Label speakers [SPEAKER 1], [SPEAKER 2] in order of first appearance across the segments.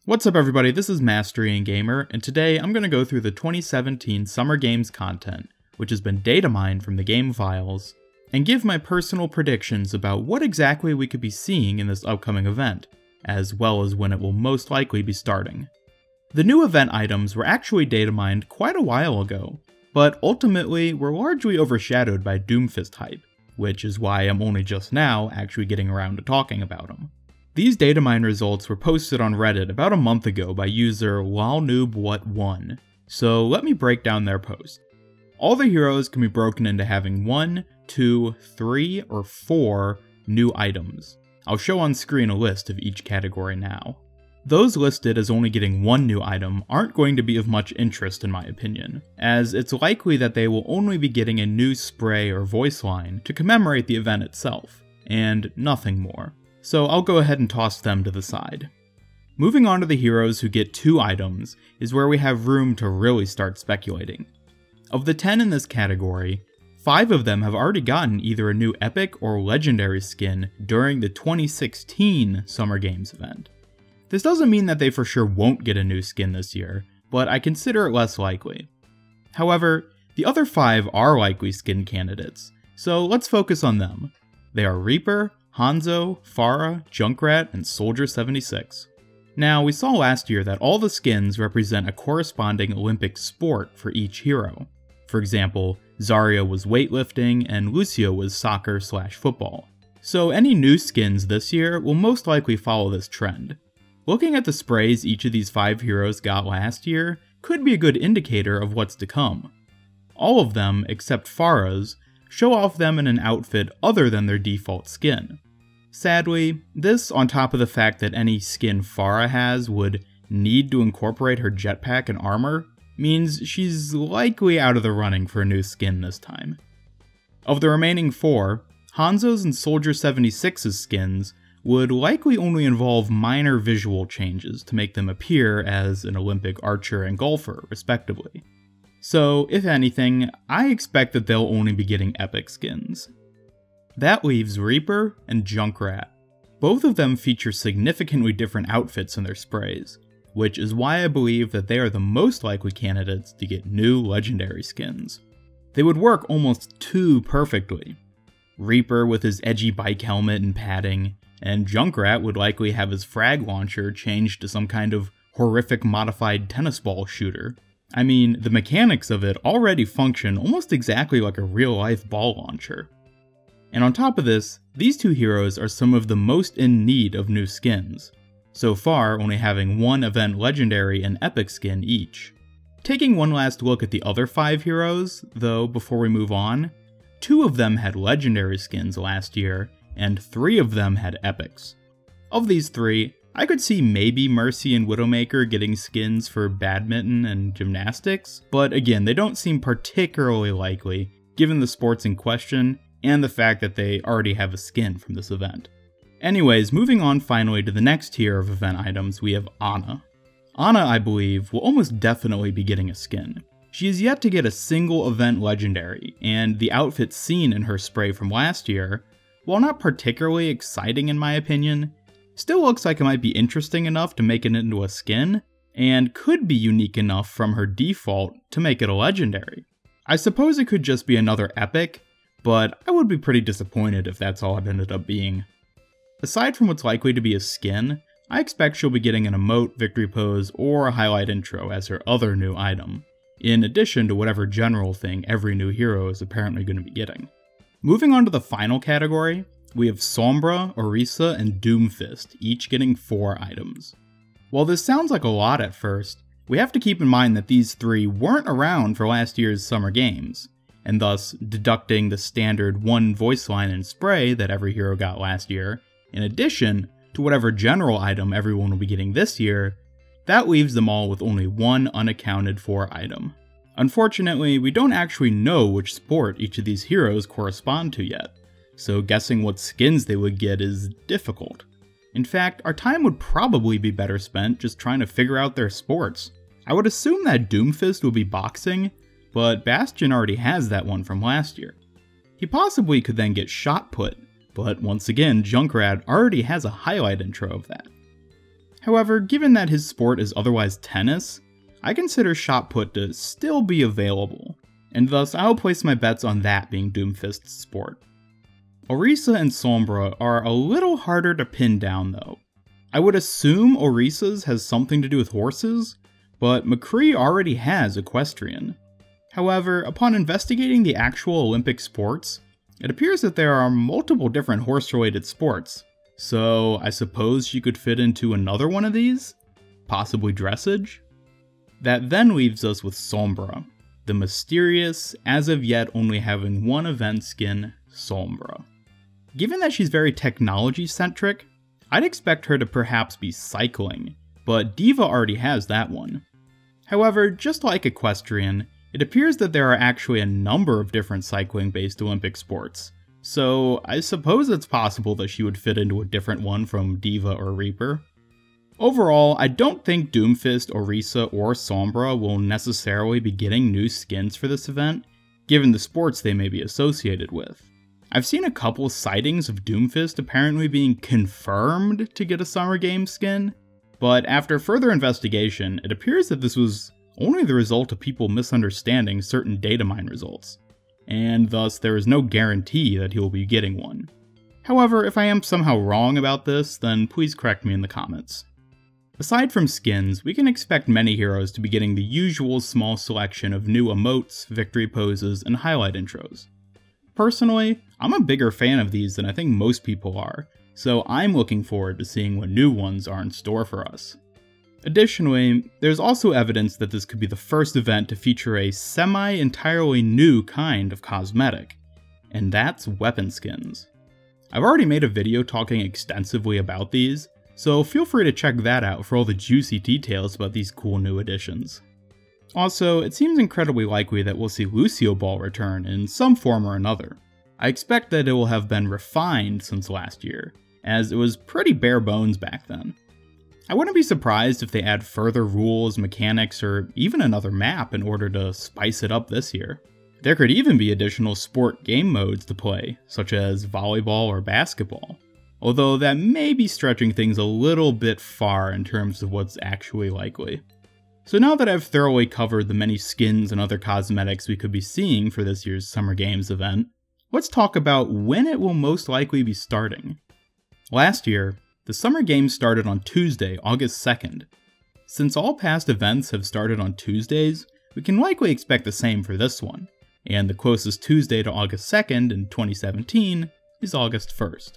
[SPEAKER 1] What's up everybody, this is Mastery and Gamer, and today I'm going to go through the 2017 Summer Games content, which has been data mined from the game files, and give my personal predictions about what exactly we could be seeing in this upcoming event, as well as when it will most likely be starting. The new event items were actually data mined quite a while ago, but ultimately were largely overshadowed by Doomfist hype, which is why I'm only just now actually getting around to talking about them. These data mine results were posted on Reddit about a month ago by user lolnoobwhat1, so let me break down their post. All the heroes can be broken into having 1, 2, 3, or 4 new items. I'll show on screen a list of each category now. Those listed as only getting 1 new item aren't going to be of much interest in my opinion, as it's likely that they will only be getting a new spray or voice line to commemorate the event itself, and nothing more. So I'll go ahead and toss them to the side. Moving on to the heroes who get 2 items is where we have room to really start speculating. Of the 10 in this category, 5 of them have already gotten either a new epic or legendary skin during the 2016 Summer Games event. This doesn't mean that they for sure won't get a new skin this year, but I consider it less likely. However, the other 5 are likely skin candidates, so let's focus on them. They are Reaper, Hanzo, Pharah, Junkrat, and Soldier 76. Now, we saw last year that all the skins represent a corresponding Olympic sport for each hero. For example, Zarya was weightlifting and Lucio was soccer/football. So any new skins this year will most likely follow this trend. Looking at the sprays each of these 5 heroes got last year could be a good indicator of what's to come. All of them, except Pharah's, show off them in an outfit other than their default skin. Sadly, this, on top of the fact that any skin Pharah has would need to incorporate her jetpack and armor, means she's likely out of the running for a new skin this time. Of the remaining 4, Hanzo's and Soldier 76's skins would likely only involve minor visual changes to make them appear as an Olympic archer and golfer, respectively. So, if anything, I expect that they'll only be getting epic skins. That leaves Reaper and Junkrat. Both of them feature significantly different outfits in their sprays, which is why I believe that they are the most likely candidates to get new legendary skins. They would work almost too perfectly. Reaper with his edgy bike helmet and padding, and Junkrat would likely have his frag launcher changed to some kind of horrific modified tennis ball shooter. I mean, the mechanics of it already function almost exactly like a real-life ball launcher. And on top of this, these 2 heroes are some of the most in need of new skins, so far only having 1 event legendary and epic skin each. Taking one last look at the other 5 heroes, though, before we move on, 2 of them had legendary skins last year, and 3 of them had epics. Of these 3, I could see maybe Mercy and Widowmaker getting skins for badminton and gymnastics, but again, they don't seem particularly likely, given the sports in question, and the fact that they already have a skin from this event. Anyways, moving on finally to the next tier of event items, we have Ana. Ana, I believe, will almost definitely be getting a skin. She is yet to get a single event legendary, and the outfit seen in her spray from last year, while not particularly exciting in my opinion, still looks like it might be interesting enough to make it into a skin, and could be unique enough from her default to make it a legendary. I suppose it could just be another epic, but I would be pretty disappointed if that's all it ended up being. Aside from what's likely to be a skin, I expect she'll be getting an emote, victory pose, or a highlight intro as her other new item, in addition to whatever general thing every new hero is apparently going to be getting. Moving on to the final category, we have Sombra, Orisa, and Doomfist, each getting 4 items. While this sounds like a lot at first, we have to keep in mind that these 3 weren't around for last year's Summer Games, and thus deducting the standard 1 voice line and spray that every hero got last year, in addition to whatever general item everyone will be getting this year, that leaves them all with only 1 unaccounted for item. Unfortunately, we don't actually know which sport each of these heroes correspond to yet, so guessing what skins they would get is difficult. In fact, our time would probably be better spent just trying to figure out their sports. I would assume that Doomfist will be boxing, but Bastion already has that one from last year. He possibly could then get shot put, but once again, Junkrat already has a highlight intro of that. However, given that his sport is otherwise tennis, I consider shot put to still be available, and thus I will place my bets on that being Doomfist's sport. Orisa and Sombra are a little harder to pin down though. I would assume Orisa's has something to do with horses, but McCree already has equestrian. However, upon investigating the actual Olympic sports, it appears that there are multiple different horse-related sports, so I suppose she could fit into another one of these? Possibly dressage? That then leaves us with Sombra, the mysterious, as of yet only having one event skin, Sombra. Given that she's very technology-centric, I'd expect her to perhaps be cycling, but Diva already has that one. However, just like equestrian, it appears that there are actually a number of different cycling-based Olympic sports, so I suppose it's possible that she would fit into a different one from Diva or Reaper. Overall, I don't think Doomfist, Orisa, or Sombra will necessarily be getting new skins for this event, given the sports they may be associated with. I've seen a couple sightings of Doomfist apparently being confirmed to get a Summer Games skin, but after further investigation, it appears that this was only the result of people misunderstanding certain Datamine results, and thus there is no guarantee that he will be getting one. However, if I am somehow wrong about this, then please correct me in the comments. Aside from skins, we can expect many heroes to be getting the usual small selection of new emotes, victory poses, and highlight intros. Personally, I'm a bigger fan of these than I think most people are, so I'm looking forward to seeing what new ones are in store for us. Additionally, there's also evidence that this could be the first event to feature a semi-entirely new kind of cosmetic, and that's weapon skins. I've already made a video talking extensively about these, so feel free to check that out for all the juicy details about these cool new additions. Also, it seems incredibly likely that we'll see Lucio Ball return in some form or another. I expect that it will have been refined since last year, as it was pretty bare bones back then. I wouldn't be surprised if they add further rules, mechanics, or even another map in order to spice it up this year. There could even be additional sport game modes to play, such as volleyball or basketball, although that may be stretching things a little bit far in terms of what's actually likely. So now that I've thoroughly covered the many skins and other cosmetics we could be seeing for this year's Summer Games event, let's talk about when it will most likely be starting. Last year, the Summer Games started on Tuesday, August 2nd. Since all past events have started on Tuesdays, we can likely expect the same for this one, and the closest Tuesday to August 2nd in 2017 is August 1st.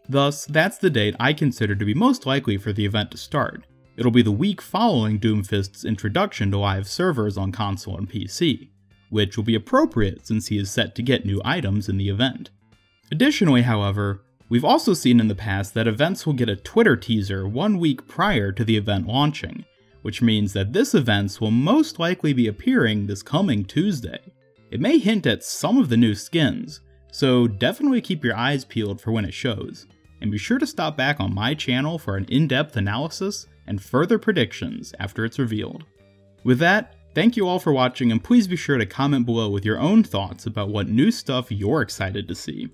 [SPEAKER 1] Thus, that's the date I consider to be most likely for the event to start. It'll be the week following Doomfist's introduction to live servers on console and PC, which will be appropriate since he is set to get new items in the event. Additionally, however, we've also seen in the past that events will get a Twitter teaser 1 week prior to the event launching, which means that this event will most likely be appearing this coming Tuesday. It may hint at some of the new skins, so definitely keep your eyes peeled for when it shows, and be sure to stop back on my channel for an in-depth analysis and further predictions after it's revealed. With that, thank you all for watching, and please be sure to comment below with your own thoughts about what new stuff you're excited to see.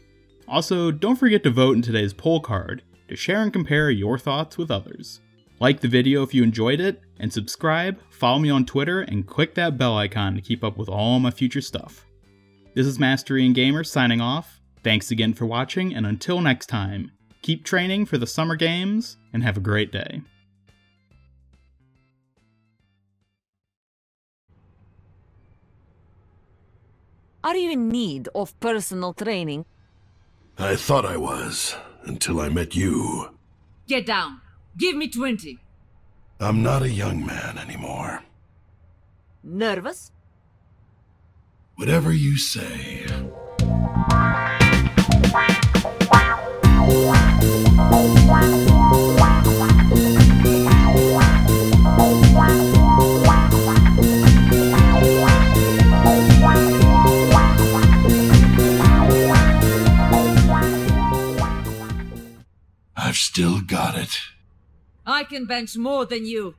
[SPEAKER 1] Also, don't forget to vote in today's poll card to share and compare your thoughts with others. Like the video if you enjoyed it, and subscribe, follow me on Twitter, and click that bell icon to keep up with all my future stuff. This is Mastery and Gamer signing off. Thanks again for watching, and until next time, keep training for the Summer Games, and have a great day.
[SPEAKER 2] Are you in need of personal training?
[SPEAKER 3] I thought I was, until I met you.
[SPEAKER 4] Get down. Give me 20.
[SPEAKER 3] I'm not a young man anymore.
[SPEAKER 2] Nervous?
[SPEAKER 3] Whatever you say. I've still got it.
[SPEAKER 4] I can bench more than you.